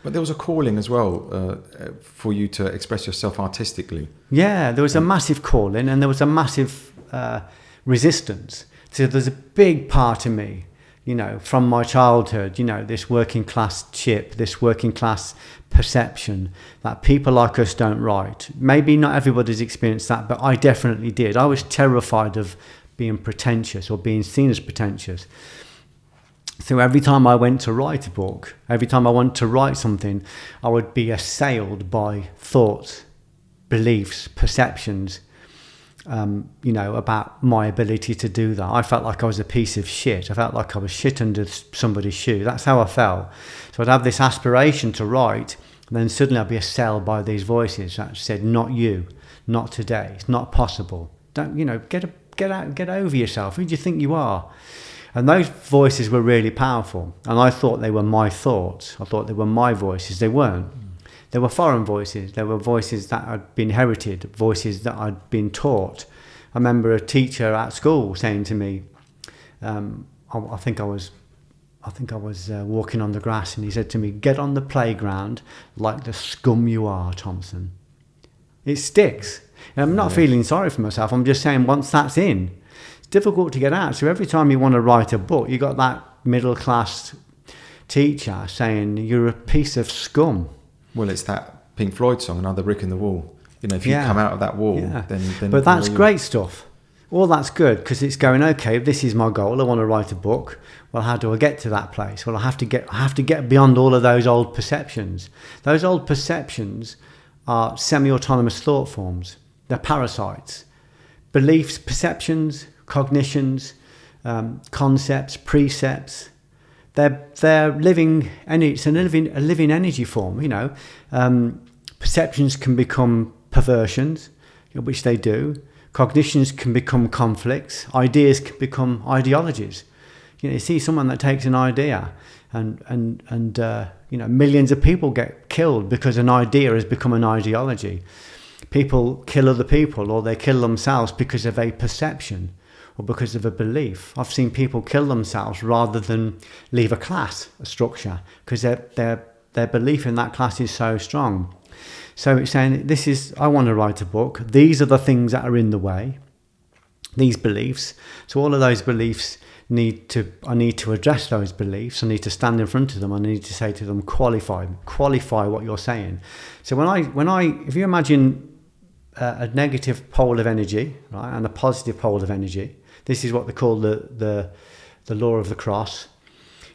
But there was a calling as well for you to express yourself artistically. Yeah, there was a massive calling and there was a massive resistance. So there's a big part of me, from my childhood, this working class chip, this working class perception that people like us don't write. Maybe not everybody's experienced that, but I definitely did. I was terrified of being pretentious or being seen as pretentious. So every time I went to write a book, every time I wanted to write something, I would be assailed by thoughts, beliefs, perceptions, about my ability to do that. I felt like I was a piece of shit. I felt like I was shit under somebody's shoe. That's how I felt. So I'd have this aspiration to write, and then suddenly I'd be assailed by these voices that said, not you, not today, it's not possible. Don't, get over yourself. Who do you think you are? And those voices were really powerful. And I thought they were my thoughts. I thought they were my voices. They weren't. They were foreign voices. They were voices that had been inherited, voices that I'd been taught. I remember a teacher at school saying to me, I think I was walking on the grass, and he said to me, "Get on the playground like the scum you are, Thompson." It sticks. And I'm not feeling sorry for myself. I'm just saying once that's in, it's difficult to get out. So every time you want to write a book, you got that middle class teacher saying you're a piece of scum. Well, it's that Pink Floyd song, Another Brick in the Wall. If you come out of that wall, then... But that's great stuff. All that's good, because it's going, okay, this is my goal. I want to write a book. Well, how do I get to that place? Well, I have to get beyond all of those old perceptions. Those old perceptions are semi-autonomous thought forms. They're parasites. Beliefs, perceptions, cognitions, concepts, precepts. They're living, and it's a living energy form. Perceptions can become perversions, which they do. Cognitions can become conflicts. Ideas can become ideologies. You see someone that takes an idea, and millions of people get killed because an idea has become an ideology. People kill other people, or they kill themselves because of a perception or because of a belief. I've seen people kill themselves rather than leave a class, a structure, because their belief in that class is so strong. So it's saying, I want to write a book. These are the things that are in the way, these beliefs. So all of those beliefs I need to address those beliefs. I need to stand in front of them. I need to say to them, qualify what you're saying. So if you imagine a negative pole of energy, right, and a positive pole of energy, this is what they call the law of the cross.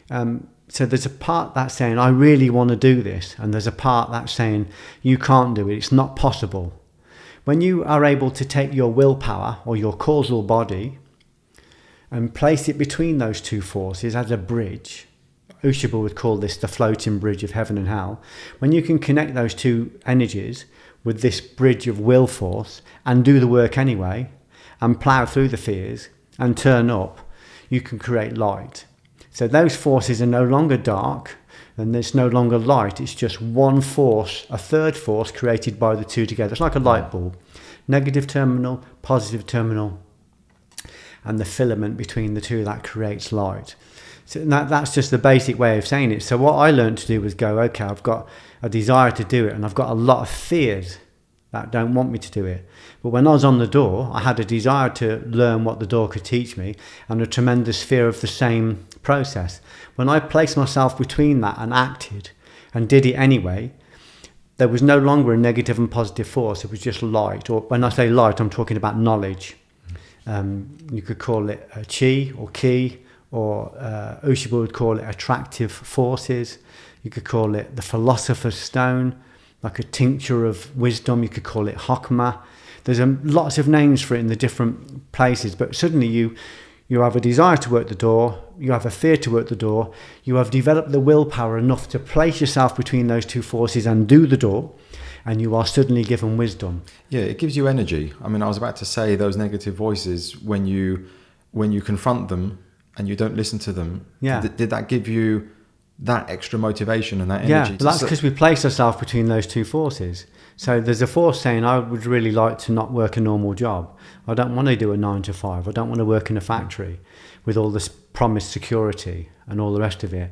So there's a part that's saying, I really want to do this. And there's a part that's saying, you can't do it. It's not possible. When you are able to take your willpower or your causal body and place it between those two forces as a bridge, Ushba would call this the floating bridge of heaven and hell. When you can connect those two energies with this bridge of will force and do the work anyway and plough through the fears and turn up, you can create light. So those forces are no longer dark, and there's no longer light. It's just one force, a third force created by the two together. It's like a light bulb. Negative terminal, positive terminal, and the filament between the two that creates light. So that's just the basic way of saying it. So what I learned to do was go, okay, I've got a desire to do it, and I've got a lot of fears that don't want me to do it. But when I was on the door, I had a desire to learn what the door could teach me, and a tremendous fear of the same process. When I placed myself between that and acted and did it anyway, there was no longer a negative and positive force. It was just light. Or when I say light, I'm talking about knowledge. You could call it a chi or ki, or Ushba would call it attractive forces. You could call it the philosopher's stone, like a tincture of wisdom. You could call it Hokmah. There's lots of names for it in the different places, but suddenly you have a desire to work the door, you have a fear to work the door, you have developed the willpower enough to place yourself between those two forces and do the door, and you are suddenly given wisdom. Yeah, it gives you energy. I mean, I was about to say those negative voices, when you confront them and you don't listen to them, did that give you that extra motivation and that energy? Yeah, but that's because we place ourselves between those two forces. So there's a force saying, I would really like to not work a normal job. I don't want to do a 9 to 5. I don't want to work in a factory with all this promised security and all the rest of it.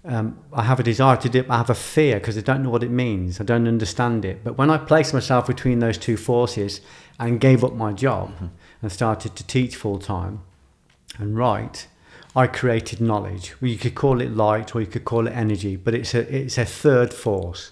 I have a desire to do it, I have a fear because I don't know what it means. I don't understand it. But when I placed myself between those two forces and gave up my job and started to teach full time and write, I created knowledge. Well, you could call it light or you could call it energy, but it's a third force.